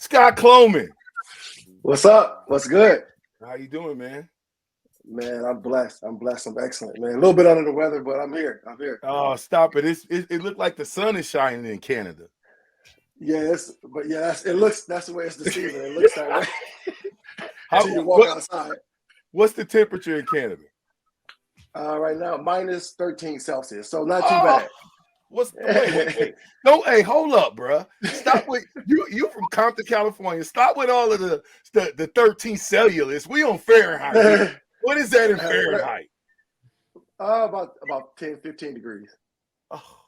Scott Cloman. What's up? What's good? How you doing, man? Man, I'm blessed. I'm excellent, man. A little bit under the weather, but I'm here. Oh, stop it. It looked like the sun is shining in Canada. Yes, but yeah, that's the way it's the season. It looks that way. Until you walk outside. What's the temperature in Canada? Right now, minus 13 Celsius, so not too bad. Wait. No, hey, hold up, bro. Stop with you from Compton, California. Stop with all of the 13 Celsius. We on Fahrenheit here. What is that in Fahrenheit? About 10, 15 degrees. Oh.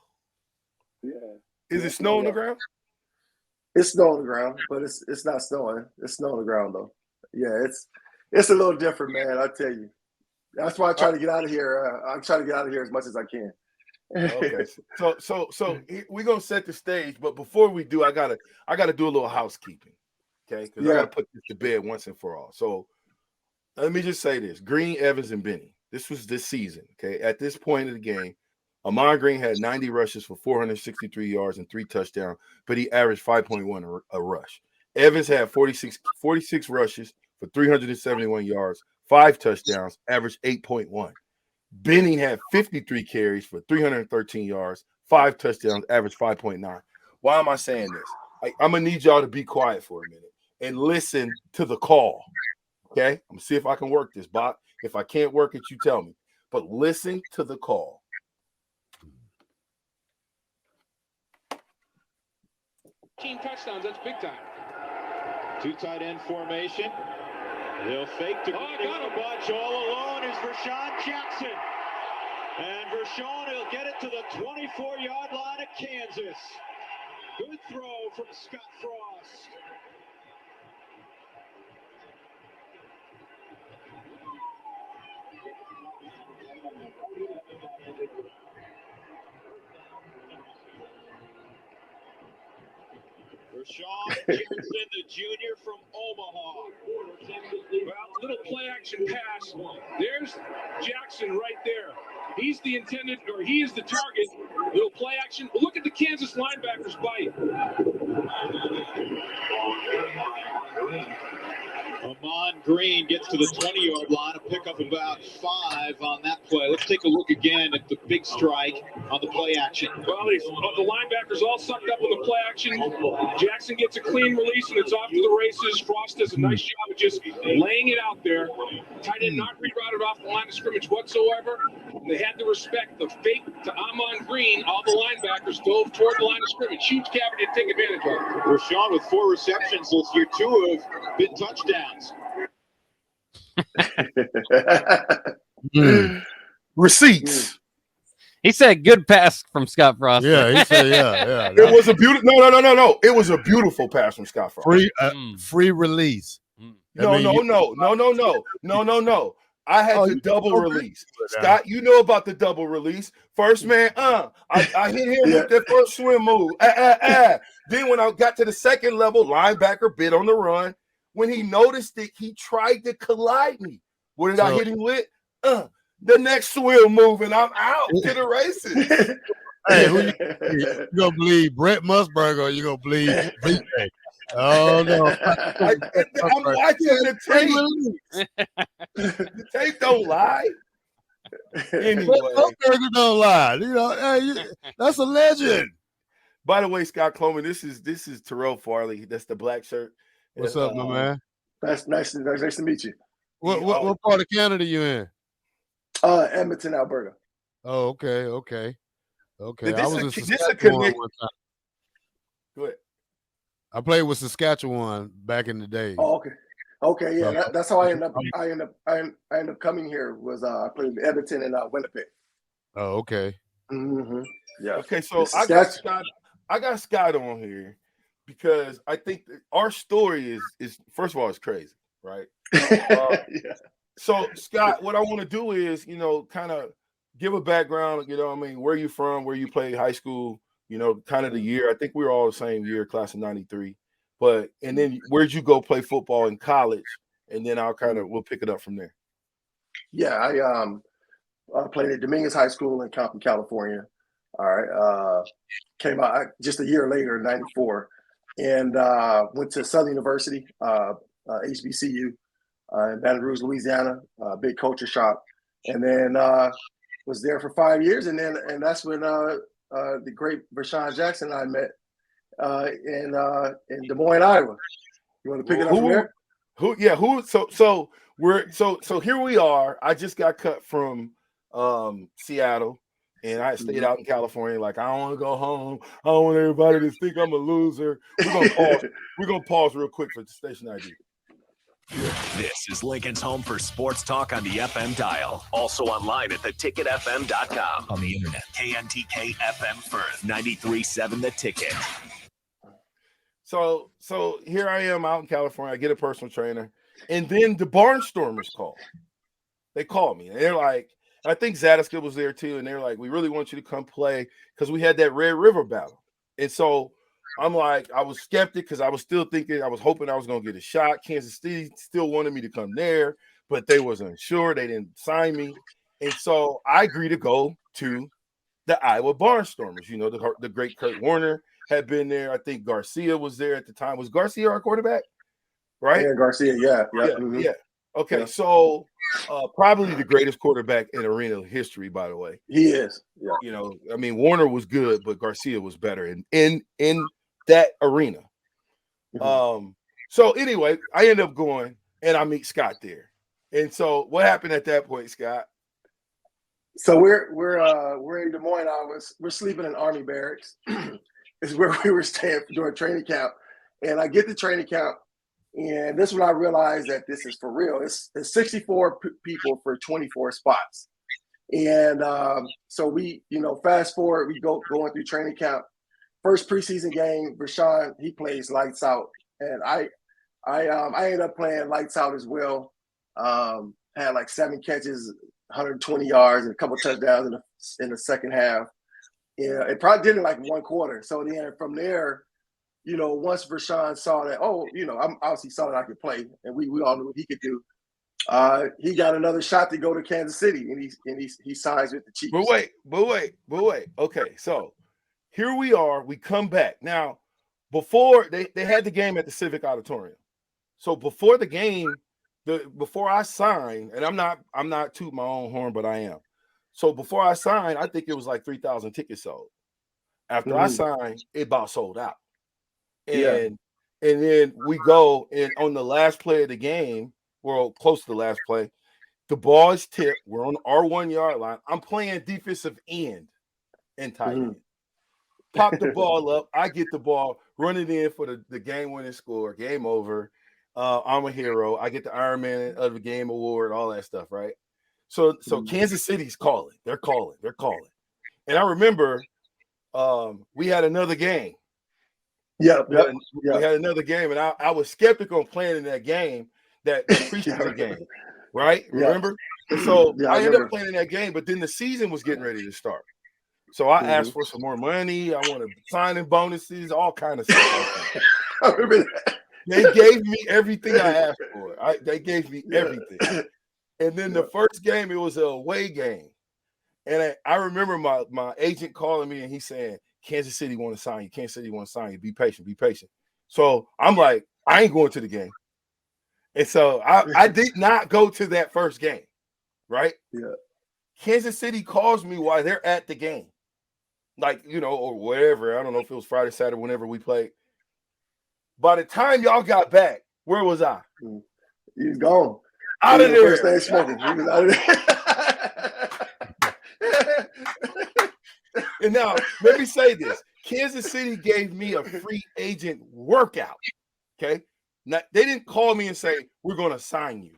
Yeah. Is it snow on the ground? It's snow on the ground, but it's not snowing. It's snow on the ground though. Yeah, it's a little different, man. I tell you. That's why I try to get out of here. I'm trying to get out of here as much as I can. Okay, so we're gonna set the stage, but before we do, I gotta do a little housekeeping, okay? Because I gotta put this to bed once and for all. So let me just say this: Green, Evans, and Benny. This was this season, okay? At this point of the game, Ahman Green had 90 rushes for 463 yards and 3 touchdowns, but he averaged 5.1 a rush. Evans had 46 rushes for 371 yards, 5 touchdowns, averaged 8.1. Benny had 53 carries for 313 yards, 5 touchdowns, average 5.9. Why am I saying this? I'm going to need y'all to be quiet for a minute and listen to the call, okay? I'm going to see if I can work this, Bob. If I can't work it, you tell me. But listen to the call. 15 touchdowns, that's big time. 2 tight end formation. They'll fake to got a bunch. All alone is Vershawn Jackson. And Vershawn will get it to the 24-yard line of Kansas. Good throw from Scott Frost. Vershawn Jackson, the junior from Omaha. Well, little play action pass. There's Jackson right there. He's the intended, or he is the target. Little play action. Look at the Kansas linebackers bite. Ahman Green gets to the 20-yard line, a pickup about 5 on that play. Let's take a look again at the big strike on the play action. Well, the linebackers all sucked up on the play action. Jackson gets a clean release, and it's off to the races. Frost does a nice job of just laying it out there. Tight end not rerouted off the line of scrimmage whatsoever. They had to respect the fake to Ahman Green. All the linebackers dove toward the line of scrimmage. Huge cavity to take advantage of. Vershawn with 4 receptions this year. 2 have been touchdowns. Receipts. He said good pass from Scott Frost. Yeah, he said, yeah. It was a beautiful. No. It was a beautiful pass from Scott Frost. Free release. No. I had the double release. Scott, you know about the double release. First man, I hit him with that first swim move. Then when I got to the second level, linebacker bit on the run. When he noticed it, he tried to collide me. What did I hit him with? The next swim move, and I'm out to the races. Hey, who you gonna believe, Brett Musburger, or you gonna believe VJ? Oh no! I'm watching the tape. The tape don't lie. Anyway, Musburger don't lie. You know, hey, that's a legend. By the way, Scott Cloman, this is Terrell Farley. That's the black shirt. What's up, my man? That's nice to meet you. What part of Canada you in? Edmonton, Alberta. Oh, okay. I was in Saskatchewan Saskatchewan one time. Go ahead. I played with Saskatchewan back in the day. Oh, okay, yeah. That's how I end up coming here. Was I played in Edmonton and Winnipeg. Oh, okay. Mm-hmm. Yeah. Okay, so I got Scott on here because I think that our story is first of all, it's crazy, right? Yeah. So Scott, what I want to do is, kind of give a background, where you from, where you played high school, kind of the year. I think we were all the same year, class of 93. And then where'd you go play football in college? And then we'll pick it up from there. Yeah, I played at Dominguez High School in Compton, California. All right. Came out just a year later in 94. and went to Southern University, HBCU, in Baton Rouge, Louisiana, big culture shock, and then was there for 5 years, and that's when the great Vershawn Jackson and I met in Des Moines, Iowa. You want to pick it up from there? So here we are. I just got cut from Seattle, and I stayed out in California. Like, I don't want to go home. I don't want everybody to think I'm a loser. We're gonna pause real quick for the station ID. This is Lincoln's home for sports talk on the FM dial. Also online at theticketfm.com. On the internet, KNTK FM Firth, 93.7 The Ticket. So here I am out in California. I get a personal trainer, and then the Barnstormers call. They call me, and they're like, I think Zadiska was there too, and they're like, we really want you to come play because we had that Red River battle. And so I'm like, I was skeptic because I was still thinking, I was hoping I was going to get a shot. Kansas City still wanted me to come there, but they wasn't sure. They didn't sign me. And so I agreed to go to the Iowa Barnstormers. You know, the great Kurt Warner had been there. I think Garcia was there at the time. Was Garcia our quarterback? Right? Yeah, Garcia, yeah. Yeah. Okay, so probably the greatest quarterback in arena history, by the way. He is. Yeah. You know, I mean, Warner was good, but Garcia was better in that arena. So anyway, I end up going and I meet Scott there. And so what happened at that point, Scott? So we're in Des Moines, Iowa. We're sleeping in Army barracks. Is where we were staying during training camp. And I get to training camp, and this is when I realized that this is for real. It's 64 people for 24 spots. And so we, fast forward, we going through training camp. First preseason game, Vershawn, he plays lights out. And I ended up playing lights out as well. Had like 7 catches, 120 yards, and a couple touchdowns in the second half. Yeah, it probably did in like 1 quarter. So then from there, once Vershawn saw that, I obviously saw that I could play, and we all knew what he could do. He got another shot to go to Kansas City, and he signs with the Chiefs. But wait. Okay, so here we are. We come back now. Before they had the game at the Civic Auditorium, so before the game, before I signed, and I'm not tooting my own horn, but I am. So before I signed, I think it was like 3,000 tickets sold. After I signed, it about sold out. And then we go, and on the last play of the game, well, close to the last play, the ball is tipped. We're on our 1 yard line. I'm playing defensive end and tight end. Pop the ball up. I get the ball, run it in for the game-winning score. Game over. I'm a hero. I get the Iron Man of the Game award, all that stuff, right? So Kansas City's calling. They're calling. And I remember we had another game. We had another game, and I was skeptical of playing in that game, that preseason game, right? Remember? And so I ended up playing in that game, but then the season was getting ready to start. So I asked for some more money. I wanted signing bonuses, all kind of stuff. I remember that. They gave me everything I asked for. They gave me everything. And then the first game, it was an away game. And I remember my agent calling me, and he's saying, Kansas City want to sign you. Kansas City want to sign you. Be patient. So I'm like, I ain't going to the game. And so I did not go to that first game, right? Yeah. Kansas City calls me while they're at the game. Like, or whatever. I don't know if it was Friday, Saturday, whenever we played. By the time y'all got back, where was I? He was gone. Out of there. First day smoking. He was out of there. And now, let me say this. Kansas City gave me a free agent workout, okay? Now, they didn't call me and say, we're going to sign you.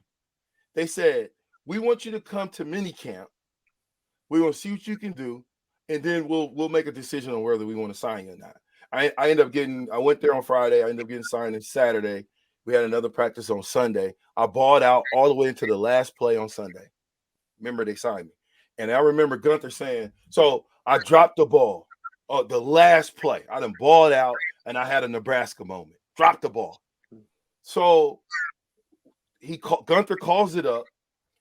They said, we want you to come to minicamp. We're going to see what you can do, and then we'll make a decision on whether we want to sign you or not. I went there on Friday. I ended up getting signed on Saturday. We had another practice on Sunday. I balled out all the way into the last play on Sunday. Remember, they signed me. And I remember Gunther saying, so I dropped the ball. The last play. I done balled out, and I had a Nebraska moment. Dropped the ball. So Gunther calls it up,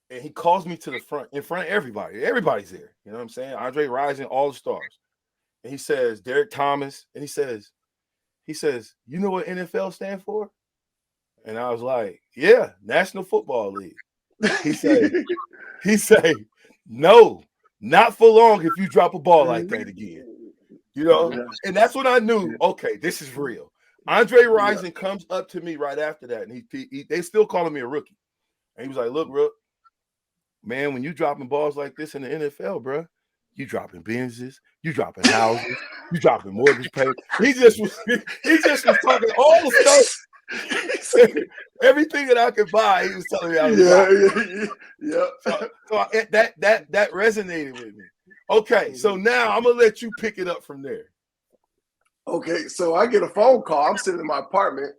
and he calls me to the front, in front of everybody. Everybody's there. You know what I'm saying? Andre Rison, all the stars. And he says, Derek Thomas, and he says, He says, "You know what NFL stand for?" And I was like, "Yeah, National Football League." He say, "No, not for long if you drop a ball like that again." You know, and that's when I knew, okay, this is real. Andre Rison comes up to me right after that, and they still calling me a rookie. And he was like, "Look, Rook, man, when you dropping balls like this in the NFL, bro, you dropping Benzes, you dropping houses, you dropping mortgage payments." He just was talking all the stuff, everything that I could buy. He was telling me I was So that resonated with me. Okay, so now I'm gonna let you pick it up from there. Okay, so I get a phone call. I'm sitting in my apartment.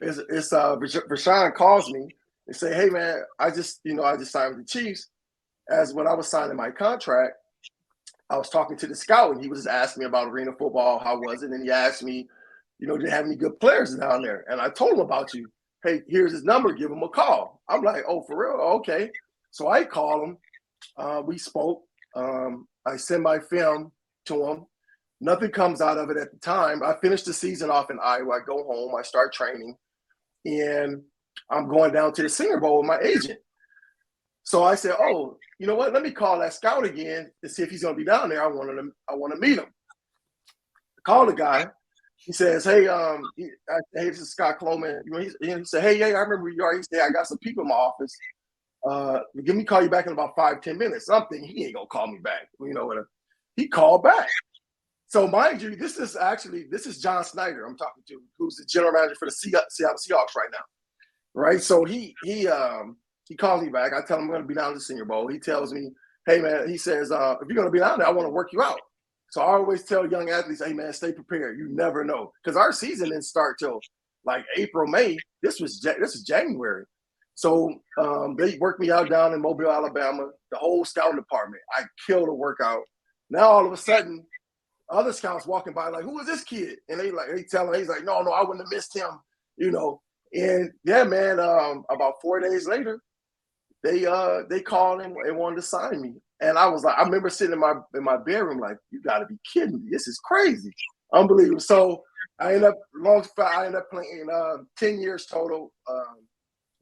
It's Rashawn calls me and say, "Hey man, I just signed with the Chiefs." As when I was signing my contract, I was talking to the scout and he was just asking me about arena football, how was it? And he asked me, did you have any good players down there? And I told him about you. Hey, here's his number, give him a call. I'm like, oh, for real? Okay. So I call him. We spoke. I send my film to him. Nothing comes out of it at the time. I finished the season off in Iowa. I go home. I start training. And I'm going down to the Senior Bowl with my agent. So I said, oh, you know what? Let me call that scout again to see if he's going to be down there. I want to meet him. I call the guy. He says, hey, this is Scott Coleman. He said, hey, I remember you are. He said, I got some people in my office. Give me call you back in about 5-10 minutes. I'm thinking he ain't going to call me back. He called back. So mind you, this is John Snyder I'm talking to, who's the general manager for the Seattle Seahawks right now. Right. So he calls me back. I tell him I'm going to be down to the Senior Bowl. He tells me, hey, man, he says, if you're going to be down there, I want to work you out. So I always tell young athletes, hey, man, stay prepared. You never know. Because our season didn't start till like April, May. This is January. So they worked me out down in Mobile, Alabama, the whole scouting department. I killed a workout. Now all of a sudden, other scouts walking by like, who is this kid? And they tell him, he's like, no, I wouldn't have missed him, And yeah, man, about 4 days later, they called him and wanted to sign me. And I was like, I remember sitting in my bedroom like, you got to be kidding me. This is crazy. Unbelievable. So I ended up playing 10 years total,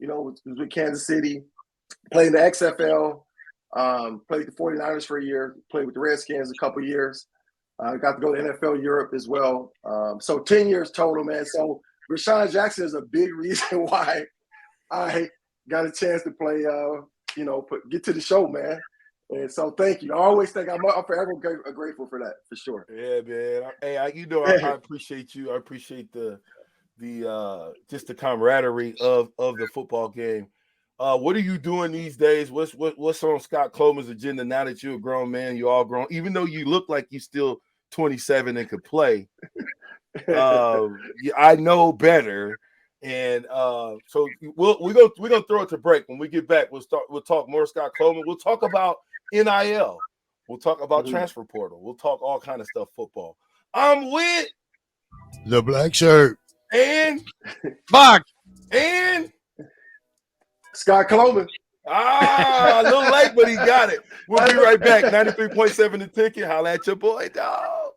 with Kansas City, played the XFL, played the 49ers for a year, played with the Redskins a couple years. Got to go to NFL Europe as well. So 10 years total, man. So Rashawn Jackson is a big reason why I got a chance to play, get to the show, man. And so thank you. I always think I'm forever grateful for that, for sure. Yeah, man. Hey, I appreciate you. I appreciate the just the camaraderie of the football game. What are you doing these days? What's on Scott Coleman's agenda now that you're a grown man? You all grown, even though you look like you still 27 and could play. I know better. And so we're gonna throw it to break. When we get back, we'll talk more Scott Coleman. We'll talk about NIL. We'll talk about transfer portal. We'll talk all kind of stuff football. I'm with the black shirt and Fuck and Scott Coleman. A little late, but he got it. We'll be right back. 93.7 The Ticket. Holla at your boy, dog.